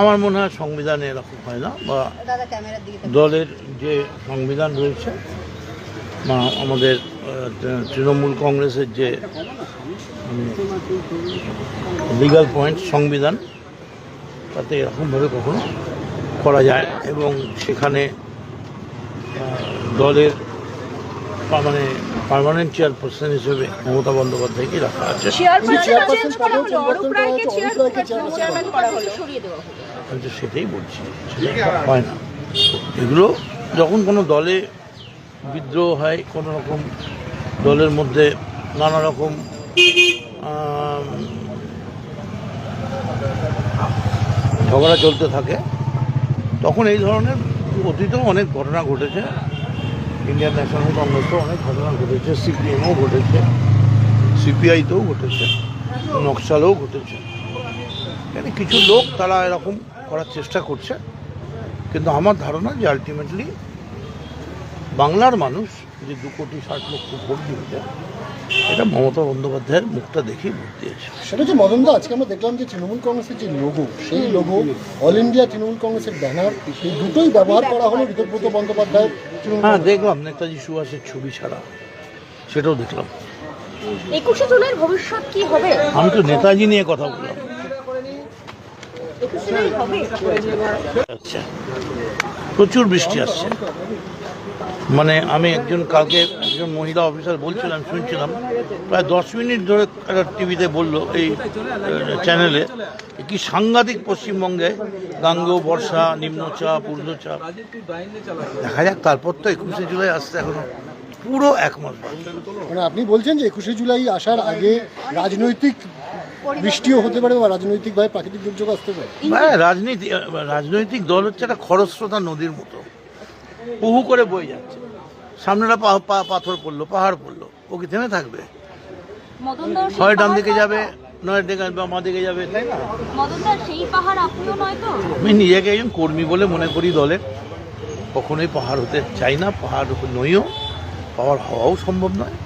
আমার মনে হয় সংবিধানে এরকম হয় না, বা দলের যে সংবিধান রয়েছে বা আমাদের তৃণমূল কংগ্রেসের যে লিগ্যাল পয়েন্ট সংবিধান, তাতে এরকমভাবে কখনো করা যায়। এবং সেখানে দলের মানে পার্মানেন্ট চেয়ারপারসন হিসেবে মমতা বন্দ্যোপাধ্যায়কে রাখা আছে। সেটাই বলছি, হয় না। এগুলো যখন কোনো দলে বিদ্রোহ হয়, কোনো রকম দলের মধ্যে নানা রকম ঝগড়া চলতে থাকে, তখন এই ধরনের অতীতেও অনেক ঘটনা ঘটেছে। ইন্ডিয়ান ন্যাশনাল কংগ্রেসেও অনেক ঘটনা ঘটেছে, সিপিএমও ঘটেছে, সিপিআইতেও ঘটেছে, নকশালেও ঘটেছে। মানে কিছু লোক তারা এরকম করার চেষ্টা করছে, কিন্তু আমার ধারণা যে আলটিমেটলি বাংলার মানুষ যে 2,60,00,000 ভোট দিয়েছে, এটা মমতা বন্দ্যোপাধ্যায়ের মুখটা দেখেই ভোট দিয়েছে। সেটা যে মদনদা, আজকে আমরা দেখলাম যে তৃণমূল কংগ্রেসের যে লোগো, সেই লোগো অল ইন্ডিয়া তৃণমূল কংগ্রেসের ব্যানার, এই দুটোই ব্যবহার করা হলো ঋতব্রত বন্দ্যোপাধ্যায়ের। হ্যাঁ, দেখলাম নেতাজি সুভাষের ছবি ছাড়া, সেটাও দেখলাম। 21শে জুলাইয়ের ভবিষ্যৎ কি হবে? আমি তো নেতাজি নিয়ে কথা বললাম। আচ্ছা, প্রচুর বৃষ্টি আসছে। মানে আমি কালকে একজন মহিলা অফিসার বলছিলাম, শুনছিলাম, প্রায় 10 মিনিট ধরে একটা টিভিতে বললো, এই চ্যানেলে, কি সাংঘাতিক পশ্চিমবঙ্গে গাঙ্গেয় বর্ষা, নিম্নচাপ, ঊর্ধ্বচাপ। দেখা যাক, তারপর তো 21শে জুলাই আসতে এখনো পুরো 1 মাস বাকি। মানে আপনি বলছেন যে 21শে জুলাই আসার আগে রাজনৈতিক বৃষ্টিও হতে পারে, বা রাজনৈতিকভাবে প্রাকৃতিক দুর্যোগ আসতে পারে। রাজনৈতিক দল হচ্ছে একটা খরস্রোতা নদীর মতো, বহু করে বয়ে যাচ্ছে। সামনে একটা পাথর পড়লো, পাহাড় পড়লো, ও কি থেমে থাকবে? হয় ডান দিকে যাবে, নয় বাঁ দিকে যাবে, তাই না? আমি নিজেকে একজন কর্মী বলে মনে করি দলের, কখনোই পাহাড় হতে চাই না, পাহাড় নইও, পাহাড় হওয়াও সম্ভব নয়।